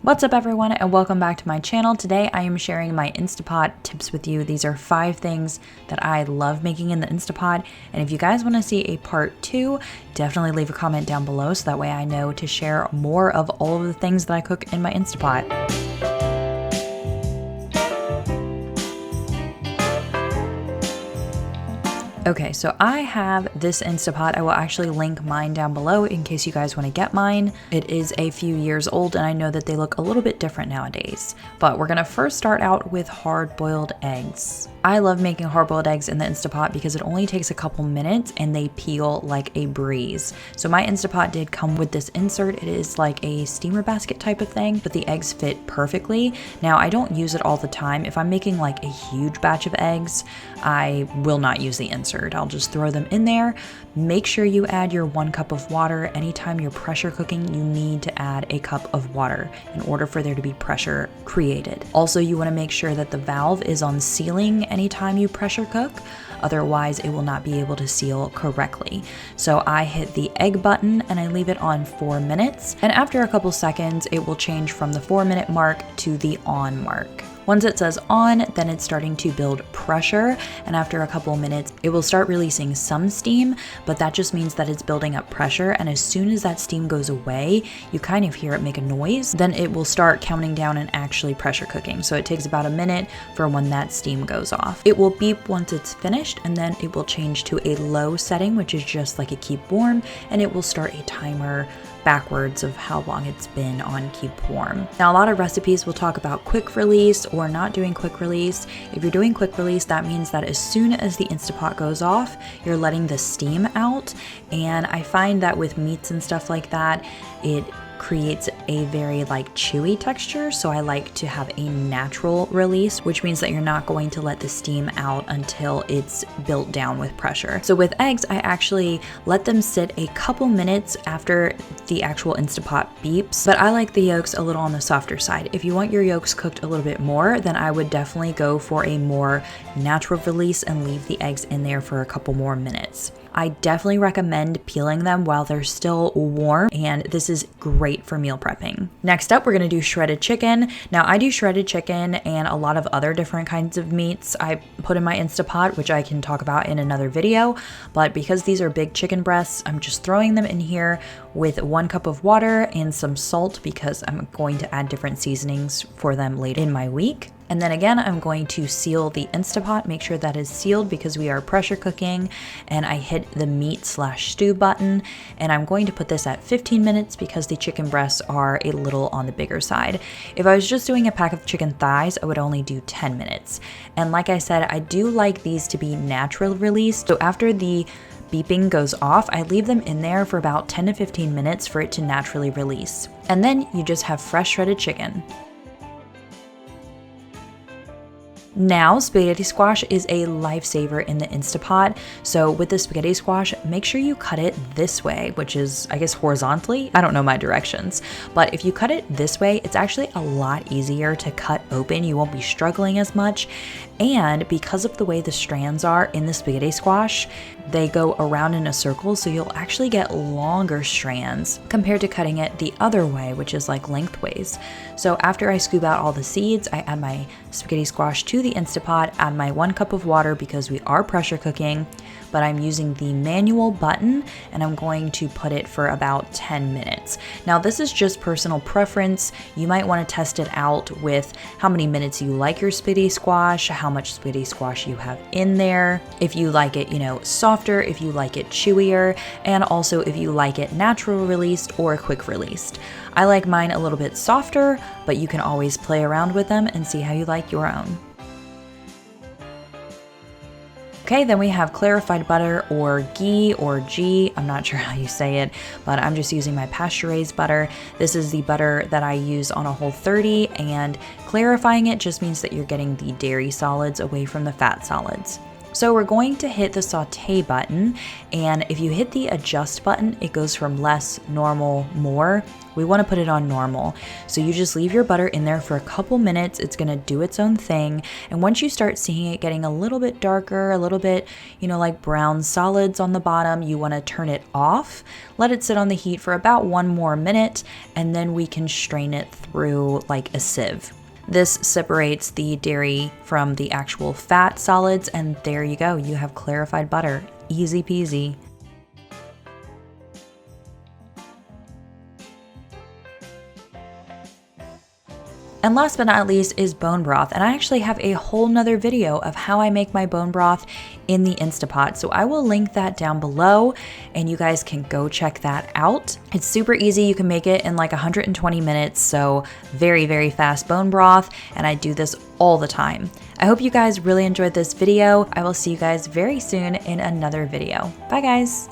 What's up everyone and welcome back to my channel. Today I am sharing my Instapot tips with you. These are 5 things that I love making in the Instapot, and if you guys want to see a part 2, definitely leave a comment down below so that way I know to share more of all of the things that I cook in my Instapot. Okay, so I have this Instapot. I will actually link mine down below in case you guys want to get mine. It is a few years old and I know that they look a little bit different nowadays. But we're gonna first start out with hard-boiled eggs. I love making hard-boiled eggs in the Instapot because it only takes a couple minutes and they peel like a breeze. So my Instapot did come with this insert. It is like a steamer basket type of thing, but the eggs fit perfectly. Now I don't use it all the time. If I'm making like a huge batch of eggs, I will not use the insert. I'll just throw them in there. Make sure you add your 1 cup of water. Anytime you're pressure cooking, you need to add a cup of water in order for there to be pressure created. Also, you want to make sure that the valve is on sealing anytime you pressure cook. Otherwise, it will not be able to seal correctly. So I hit the egg button and I leave it on 4 minutes. And after a couple seconds, it will change from the 4-minute mark to the on mark. Once it says on, then it's starting to build pressure, and after a couple minutes, it will start releasing some steam, but that just means that it's building up pressure, and as soon as that steam goes away, you kind of hear it make a noise, then it will start counting down and actually pressure cooking. So it takes about a minute for when that steam goes off. It will beep once it's finished, and then it will change to a low setting, which is just like a keep warm, and it will start a timer backwards of how long it's been on keep warm. Now, a lot of recipes will talk about quick release or not doing quick release. If you're doing quick release, that means that as soon as the Instapot goes off, you're letting the steam out. And I find that with meats and stuff like that, it creates a very chewy texture, so I like to have a natural release, which means that you're not going to let the steam out until it's built down with pressure. So with eggs, I actually let them sit a couple minutes after the actual Instapot beeps, but I like the yolks a little on the softer side. If you want your yolks cooked a little bit more, then I would definitely go for a more natural release and leave the eggs in there for a couple more minutes. I definitely recommend peeling them while they're still warm, and this is great for meal prepping. Next up, we're gonna do shredded chicken. Now, I do shredded chicken and a lot of other different kinds of meats I put in my Instapot, which I can talk about in another video, but because these are big chicken breasts, I'm just throwing them in here with 1 cup of water and some salt because I'm going to add different seasonings for them later in my week. And then again, I'm going to seal the Instapot, make sure that is sealed because we are pressure cooking, and I hit the meat/stew button, and I'm going to put this at 15 minutes because the chicken breasts are a little on the bigger side. If I was just doing a pack of chicken thighs, I would only do 10 minutes. And like I said, I do like these to be natural release, so after the beeping goes off, I leave them in there for about 10 to 15 minutes for it to naturally release. And then you just have fresh shredded chicken. Now, spaghetti squash is a lifesaver in the Instapot. So with the spaghetti squash, make sure you cut it this way, which is, I guess, horizontally. I don't know my directions, but if you cut it this way, it's actually a lot easier to cut open. You won't be struggling as much. And because of the way the strands are in the spaghetti squash, they go around in a circle, so you'll actually get longer strands compared to cutting it the other way, which is like lengthways. So after I scoop out all the seeds, I add my spaghetti squash to the Instapot, add my 1 cup of water because we are pressure cooking, but I'm using the manual button and I'm going to put it for about 10 minutes. Now, this is just personal preference. You might want to test it out with how many minutes you like your spaghetti squash, how much spaghetti squash you have in there, if you like it, softer, if you like it chewier, and also if you like it natural released or quick released. I like mine a little bit softer, but you can always play around with them and see how you like your own. Okay, then we have clarified butter or ghee or ghee. I'm not sure how you say it, but I'm just using my pasture-raised butter. This is the butter that I use on a Whole30, and clarifying it just means that you're getting the dairy solids away from the fat solids. So we're going to hit the saute button, and if you hit the adjust button, it goes from less, normal, more. We want to put it on normal. So you just leave your butter in there for a couple minutes. It's going to do its own thing. And once you start seeing it getting a little bit darker, a little bit, like brown solids on the bottom, you want to turn it off. Let it sit on the heat for about 1 more minute, and then we can strain it through like a sieve. This separates the dairy from the actual fat solids, and there you go. You have clarified butter. Easy peasy. And last but not least is bone broth. And I actually have a whole nother video of how I make my bone broth in the Instapot. So I will link that down below and you guys can go check that out. It's super easy. You can make it in like 120 minutes. So very, very fast bone broth. And I do this all the time. I hope you guys really enjoyed this video. I will see you guys very soon in another video. Bye guys.